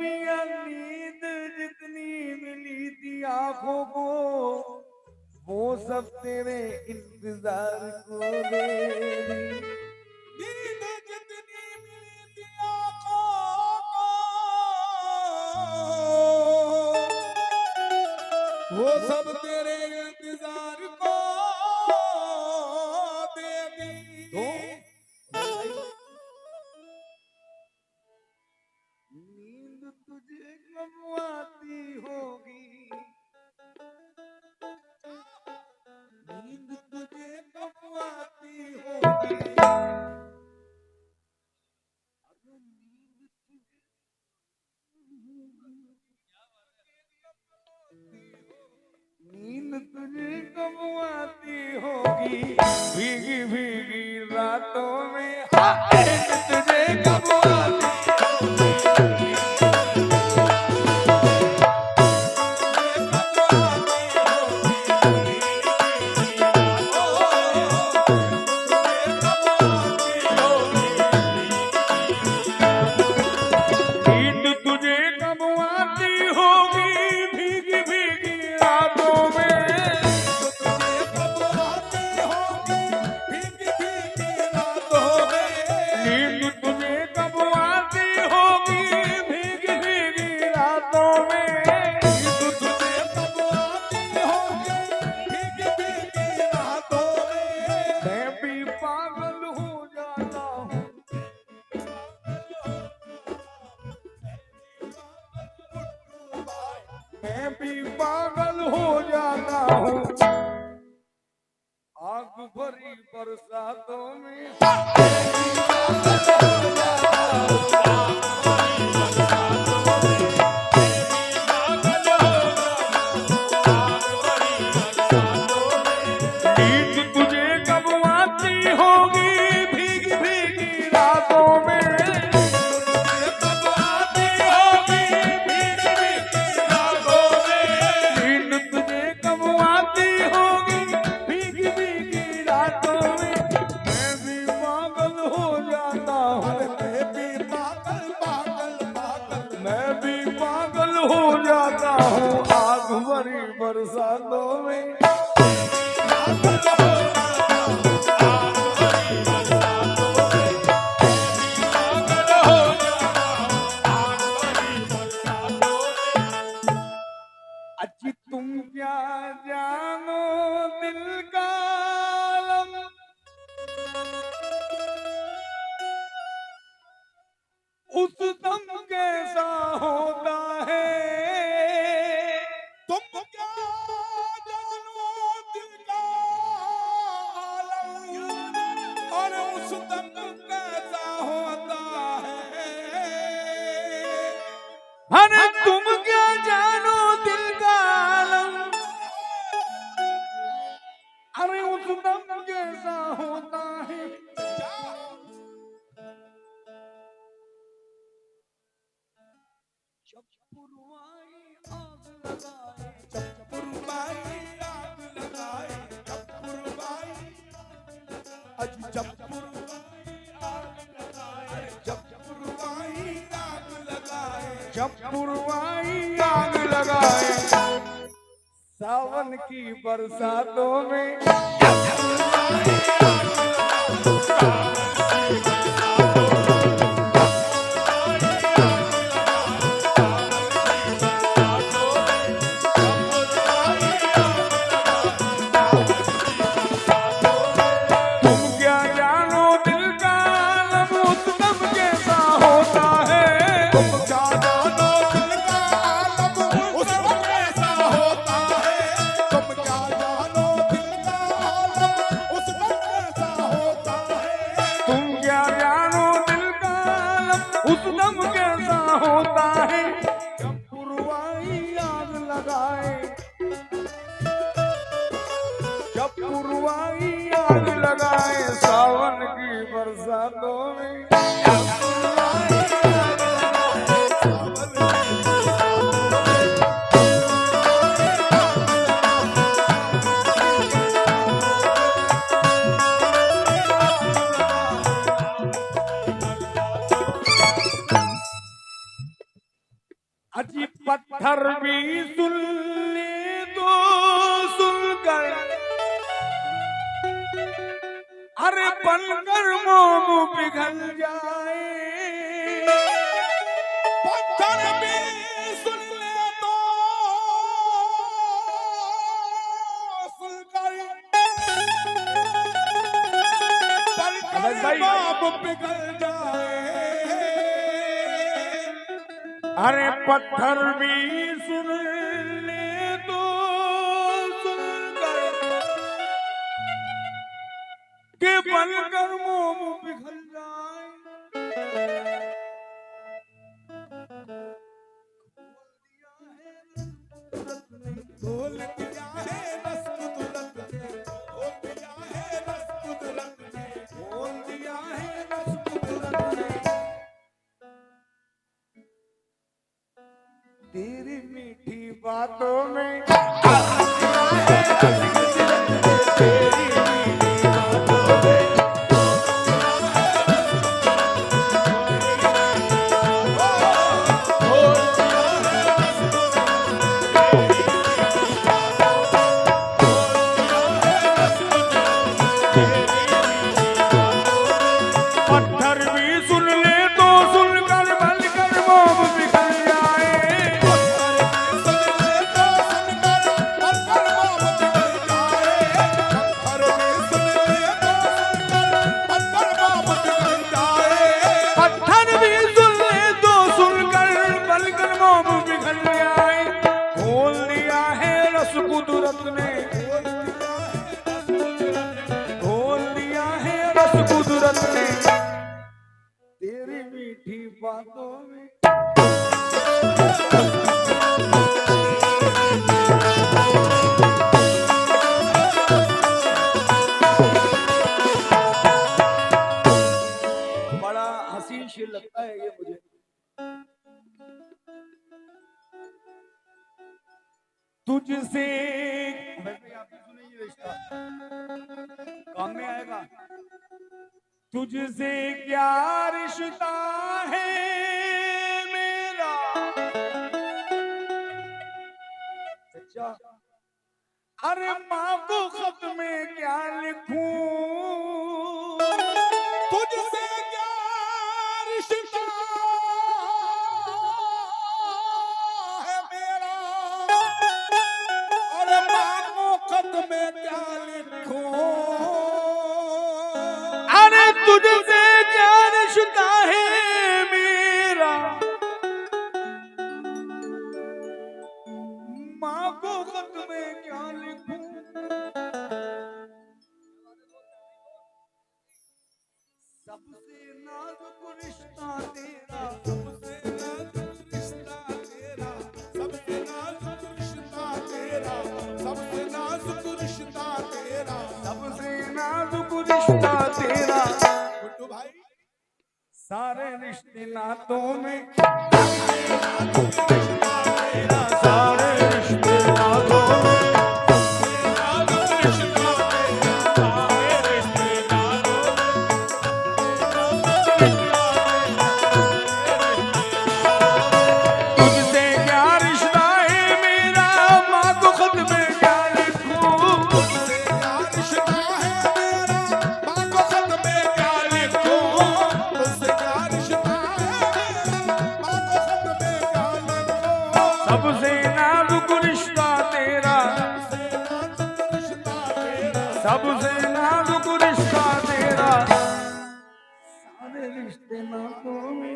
पिया नींद जितनी मिली थी आंखों को वो सब तेरे इंतजार को दे दी। नींद जितनी मिली थी आंखों को वो सब तेरे इंतजार को दे दी। नींद तुझे कब आती होगी, नींद तुझे कब आती होगी, नींद तुझे कब आती होगी भीगी भीगी रातों में। नींद तुझे कब आती पागल हो जाता हूँ आग भरी बरसातों में। नींद तुझे कब आती होगी भीगी भीगी रातों में। बरसातों में अजी तुम क्या जानो दिल का आलम, उस दम कैसा होता है। अरे तुम क्या जानो दिल का आलम, अरे उस दम कैसा होता है। जब पुरवाई आग लगाए, जब पुरवाई आग लगाए, जब पुरवाई जब पुरवाई आग लगाए, जब पुरवाई आग लगाए, जब पुरवाई आग लगाए सावन की बरसातों में। होता है जब पुरवाई आग लगाए, जब पुरवाई आग लगाए सावन की बरसातों में। पत्थर भी सुन ले तो सुनकर, अरे बनकर मोम पिघल जाए। पत्थर भी सुन ले तो सुनकर, बनकर मोम पिघल जाए। अरे पत्थर भी सुन ले तो सुनकर, के बनकर मोम पिघल जाए। खोल दिया है रस कुदरत ने, खोल दिया है रस कुदरत ने, खोल दिया है रस कुदरत ने। तेरी मीठी बातों में पत्थर भी सुन ले तो सुनकर बनकर मोम पिघल जाए। पत्थर भी सुन ले तो सुनकर बनकर मोम पिघल जाए। खोल दिया है रस कुदरत ने, खोल दिया है रस कुदरत ने, तेरी मीठी बातों में। बड़ा हसीन शेर लगता है ये मुझे। तुझसे आपने सुना ये रिश्ता काम में आएगा। तुझसे क्या रिश्ता है मेरा सच्चा, अरे माँ को खत में क्या लिखूं। तुझसे क्या रिश्ता है मेरा, और माँ को खत में क्या लिखूं। अरे तुझसे क्या रिश्ता है मेरा, माँ को खत में क्या लिखूं। सबसे नाजुक रिश्ता तेरा, सबसे नाजुक रिश्ता तेरा, सबसे नाजुक रिश्ता तेरा, सबसे नाजुक रिश्ता तेरा, सबसे नाजुक रिश्ता तेरा। गुड्डू भाई सारे रिश्ते नातों में, तेरा सारे रिश्ते नातों में, नाजुक रिश्ता तेरा, सारे रिश्ते तुझसे क्या रिश्ता है मेरा, माँ को खत में क्या लिखूं। तुझसे क्या रिश्ता है मेरा, माँ को खत में क्या लिखूं। तुझसे क्या रिश्ता है मेरा, माँ को खत में क्या लिखूं। सबसे नाजुक रिश्ता तेरा, सबसे नाजुक रिश्ता तेरा, सारे रिश्ते नातों में।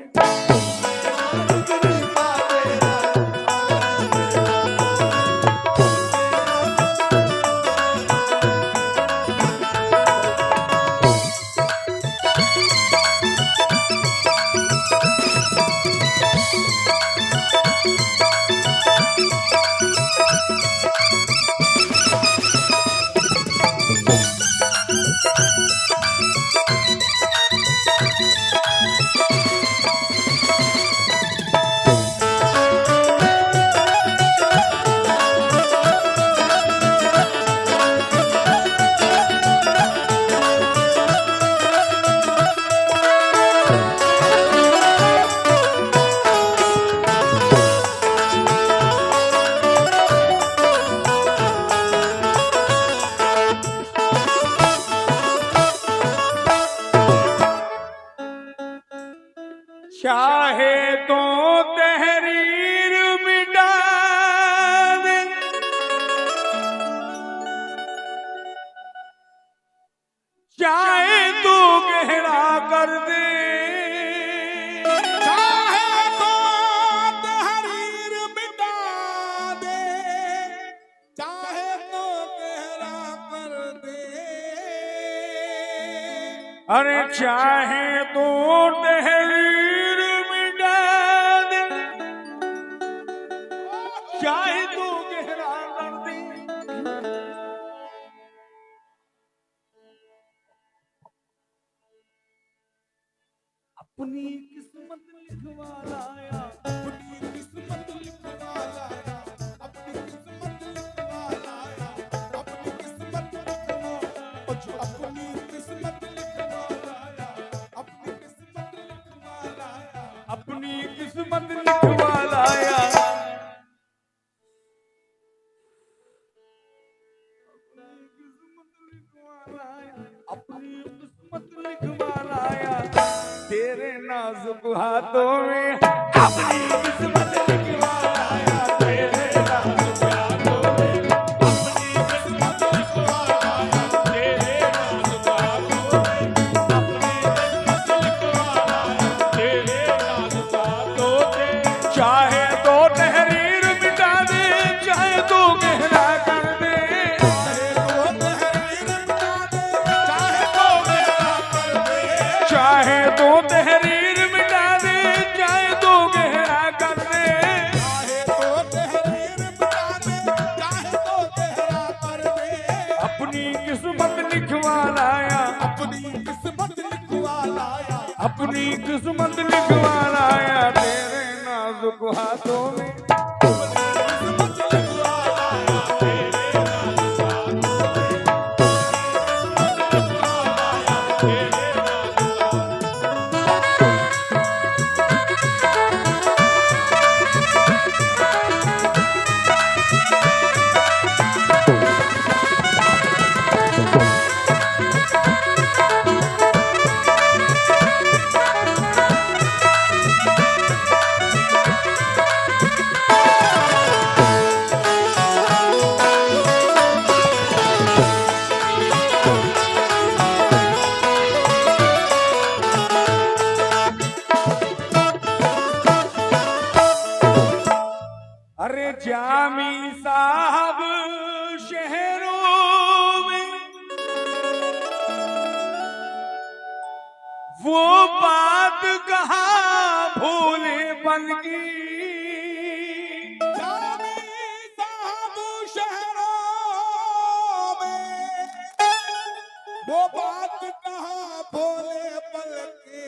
अरे चाहे तो तहरीर मिटा दे, चाहे तो गहरा कर दे, अपनी किस्मत लिखवा लाया, अपनी किस्मत लिखवा लाया, अपनी किस्मत लिखवा लाया, अपनी किस्मत लिखवा, जो अपनी किस्मत लिखवा लाया, अपनी किस्मत लिखवा लाया, अपनी किस्मत लिखवा लाया, अपनी किस्मत लिखवा लाया, तेरे नाजुक हाथों में अपनी किस्मत लिखवा लाया, तेरे नाजुक हाथों में अपनी किस्मत लिखवा लाया, तेरे नाजुक हाथों में अपनी किस्मत लिखवा लाया, तेरे नाजुक हाथों में। चाहे तो तहरीर मिटा दे, चाहे तो गहरा कर दे, चाहे तो तहरीर मिटा दे, चाहे तो तहरीर मिटा दे, चाहे तो गहरा कर दे, चाहे तो तहरीर मिटा दे, चाहे तो गहरा कर दे, अपनी किस्मत लिखवा लाया, अपनी किस्मत लिखवा लाया, अपनी किस्मत लिखवा लाया, तेरे नाजुक हाथों में किस्मत लिखवा लाया, तेरे नाजुक हाथों में, तेरे अरे जामी साहब शहरों में वो बात कहा भोलेपन की, जामी साहब शहरों में वो बात कहाँ भोले पल की,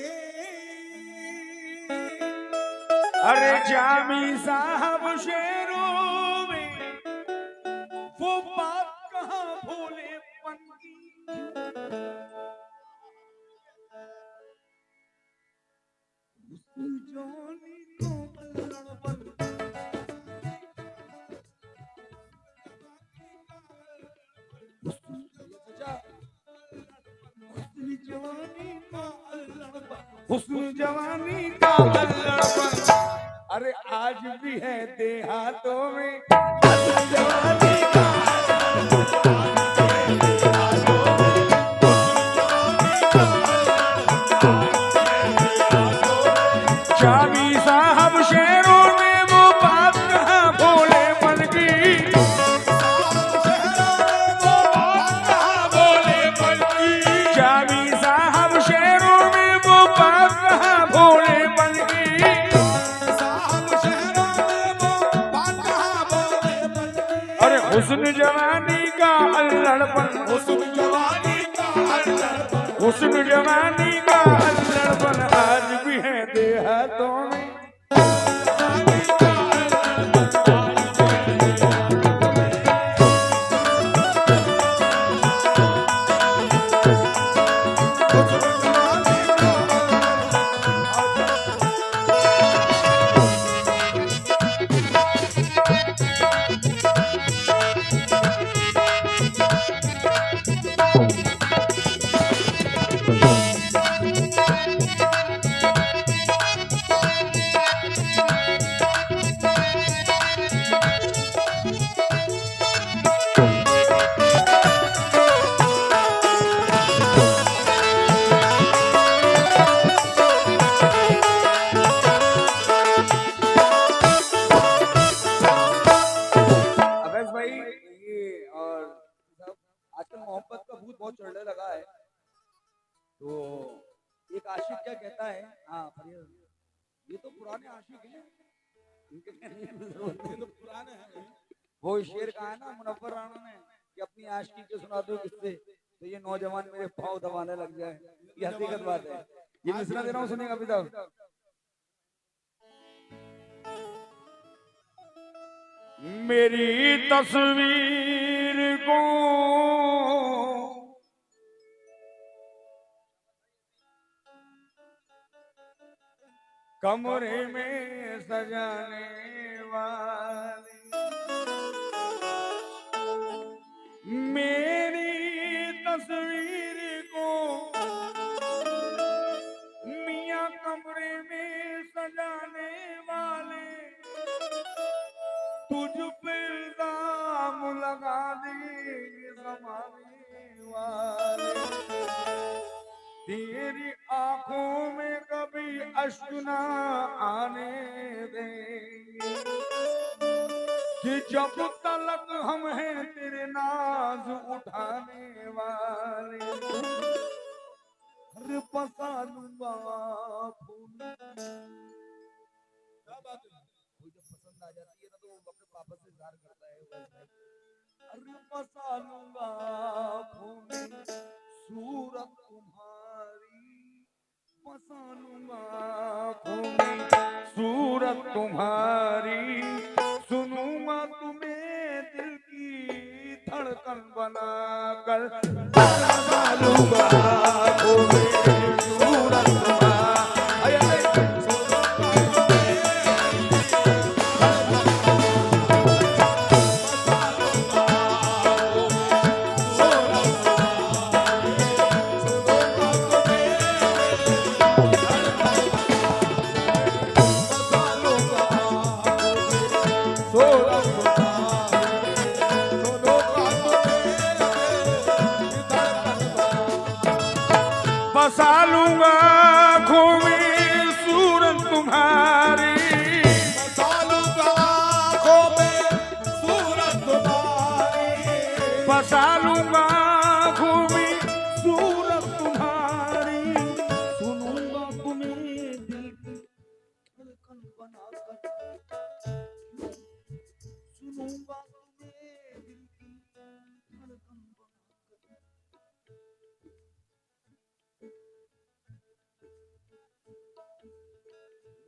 अरे जामी साहब शहरों में वो बात कहा भोलेपन की, जानी को अल्लड़पन, हुस्न जवानी का अल्लड़पन, अरे आज भी है देहातों में हुस्न जवानी का चाबी साहब शहरों में वो बात कहाँ भोलेपन की, चाबी साहब शहरों में वो बात कहाँ भोलेपन की, अरे हुस्न जवानी का अल्लड़पन, हुस्न जवानी का अल्लड़पन, हुस्न जवानी का अल्लड़पन आज भी है देहातों में। तो एक आशिक क्या कहता है, हाँ ये तो पुराने आशिक हैं, इनके कहने की जरूरत नहीं। ये तो पुराने हैं भाई। वो शेर कहा है ना मुनव्वर राणा ने कि अपनी आशिकी के सुना दो किससे, तो ये नौजवान मेरे पाँव दबाने लग जाए। ये हकीकत बात है। ये मिसरा दे रहा हूँ, सुनिएगा पिता। मेरी तस्वीर को कमरे में सजाने वाली, मेरी तस्वीर को मियाँ कमरे में सजाने वाले, तुझ पे इल्जाम लगा देंगे ज़माने वाले, तेरी आंखों में कभी अश्क ना आने देंगे, कि जब तलक हम हैं तेरे नाज उठाने वाले, हर पसा लूंगा फूल। क्या बात है? कोई जब पसंद आ जाती है ना तो वो अपने पापा से इज़हार करता है वैसे, हर पसा लूंगा फूल सूरत तुम्हारी, पसा लूंगा फूल सूरत तुम्हारी, सुनूंगा तुम्हें दिल की धड़कन बनाकर, पसा लूंगा फूल सूरत तुम्हारी। बसा लूंगा आँखों में सूरत तुम्हारी, बसा लूंगा आँखों में सूरत तुम्हारी, बसा लूंगा आँखों में सूरत तुम्हारी, सुनूंगा तुम्हें दिल की धड़कन बनाकर, सुनूंगा तुम्हें दिल की धड़कन बनाकर।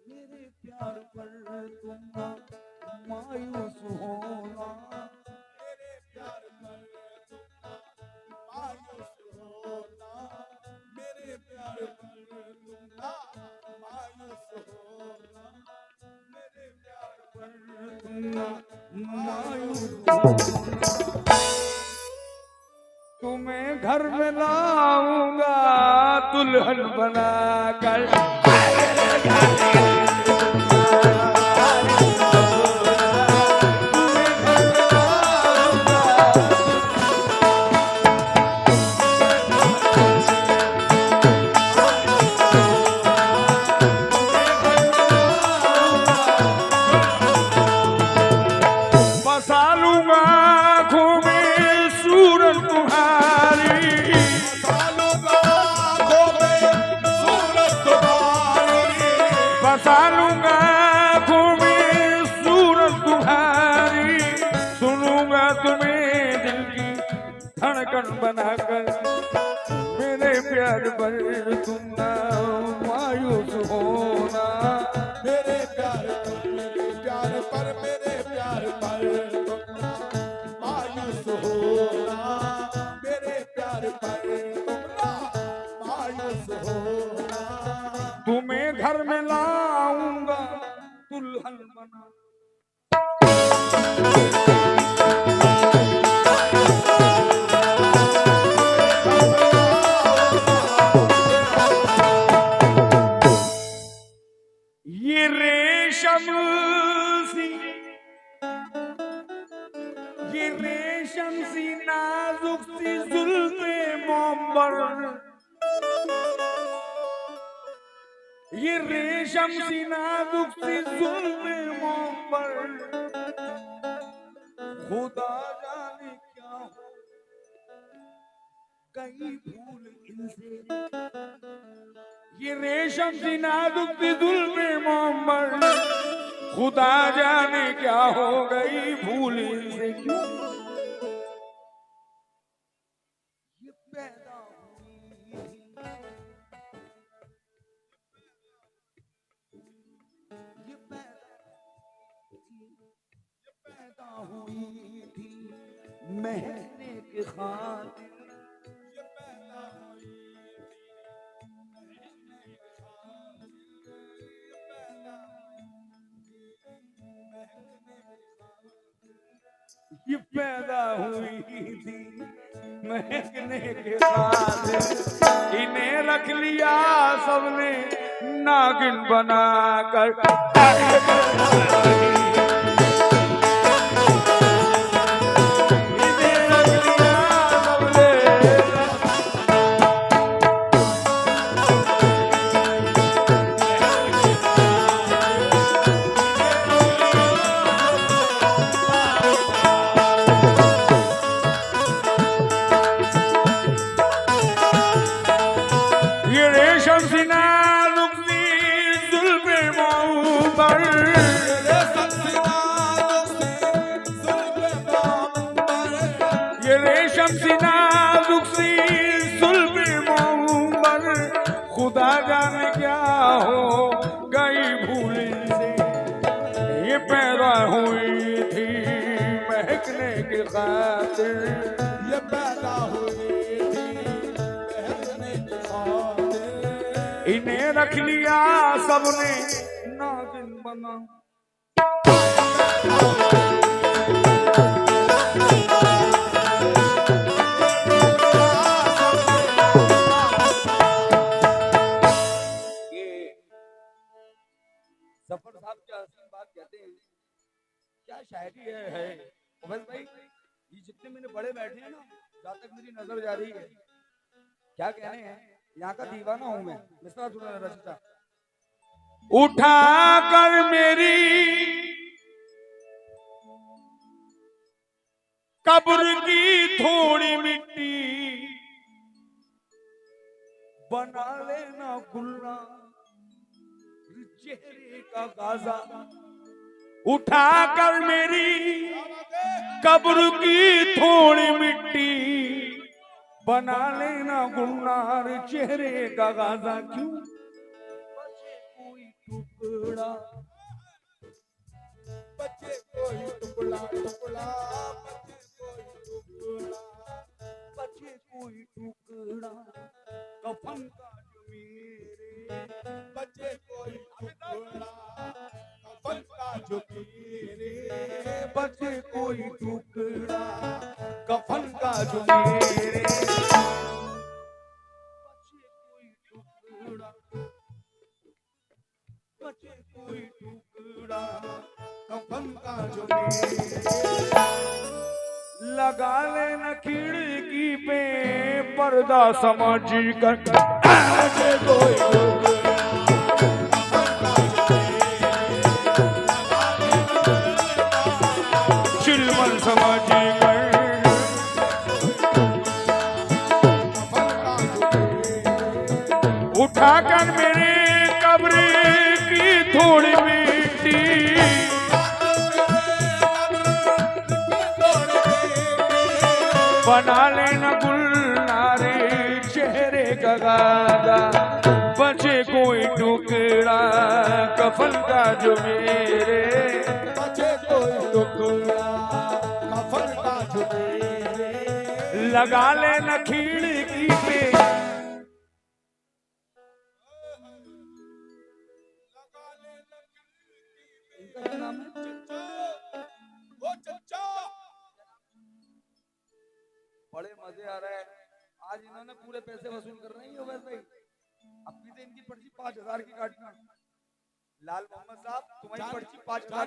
मेरे प्यार पर तुम ना मायूस होना, मेरे प्यार पर तुम मायूस होना, मेरे प्यार पर तुम मायूस होना, मेरे प्यार पर तुम ना मायूस होना, तुम्हें घर में लाऊंगा दुल्हन बनाकर, बसा लूंगा आँखों में सूरत तुम्हारी, बसा लूंगा आँखों में सूरत तुम्हारी, बसा लूंगा आँखों में सूरत तुम्हारी, सुनूंगा तुम्हें दिल की धड़कन बनाकर, मेरे प्यार पर तुम ना मायूस होना, मेरे प्यार पर मेरे प्यार पर तुम मायूस होना, मेरे प्यार पर तुम मायूस होना, तुम्हें घर में लाऊंगा दुल्हन बना। ये रेशम सी, ये रेशम सी नाजुक सी जुल्फे मोहब्बर, ये रेशम सी नाजुक सी जुल्फे मोहब्बर, खुदा जाने क्या हो, कहीं भूल इनसे ये रेशम सी नाजुक सी जुल्फे मोहम्मद, खुदा जाने क्या हो गई भूल से क्यों ये पैदा हुई, ये पैदा हुई थी महकने के खातिर, ये पैदा हुई थी महकने के बाद, इन्हें रख लिया सबने नागिन बनाकर। इन्हें रख लिया सबने खुदा जाने क्या हो गई भूल से, ये पैदा हुई थी महकने के खातिर, ये पैदा हुई थी महकने के खातिर, इन्हें रख लिया सबने नागिन बना। सफर साहब क्या हसीन बात कहते हैं, क्या शायरी है उबैद भाई। ये जितने मेरे बड़े बैठे हैं ना, जहाँ तक मेरी नजर जा रही है, क्या कहने हैं, यहाँ का दीवाना हूं मैं। मिस्टर रचिता उठा कर मेरी कब्र की थोड़ी मिट्टी, बना लेना गुल्ला चेहरे का गाजा। उठा कर मेरी कब्र की थोड़ी मिट्टी, बना लेना गुलनार चेहरे का गाजा। क्यों बचे कोई टुकड़ा, बचे कोई टुकड़ा टुकड़ा, बचे कोई टुकड़ा कफन का जो मेरे, बचे कोई टुकड़ा कफन का जो मेरे, बचे कोई टुकड़ा कफन का जो मेरे, बचे कोई टुकड़ा, बचे कोई टुकड़ा कफन का जो मेरे। लगा लेना खिड़की पे पर्दा समझ कर, बचे कोई चिलमन समझ कर, उठाकर मेरे कब्र की थोड़ी मिट्टी, बना लेना गुलनारे चेहरे का गादा। बचे कोई टुकड़ा कफन का जो मेरे, बचे कोई टुकड़ा कफन का जो मेरे, लगा लेना खिड़की पे बड़े मजे आ रहे हैं आज। इन्होंने पूरे पैसे वसूल कर रहे हैं उबैद भाई। अपनी तो इनकी पर्ची 5000 की काटना। लाल मोहम्मद साहब तुम्हारी पर्ची 5000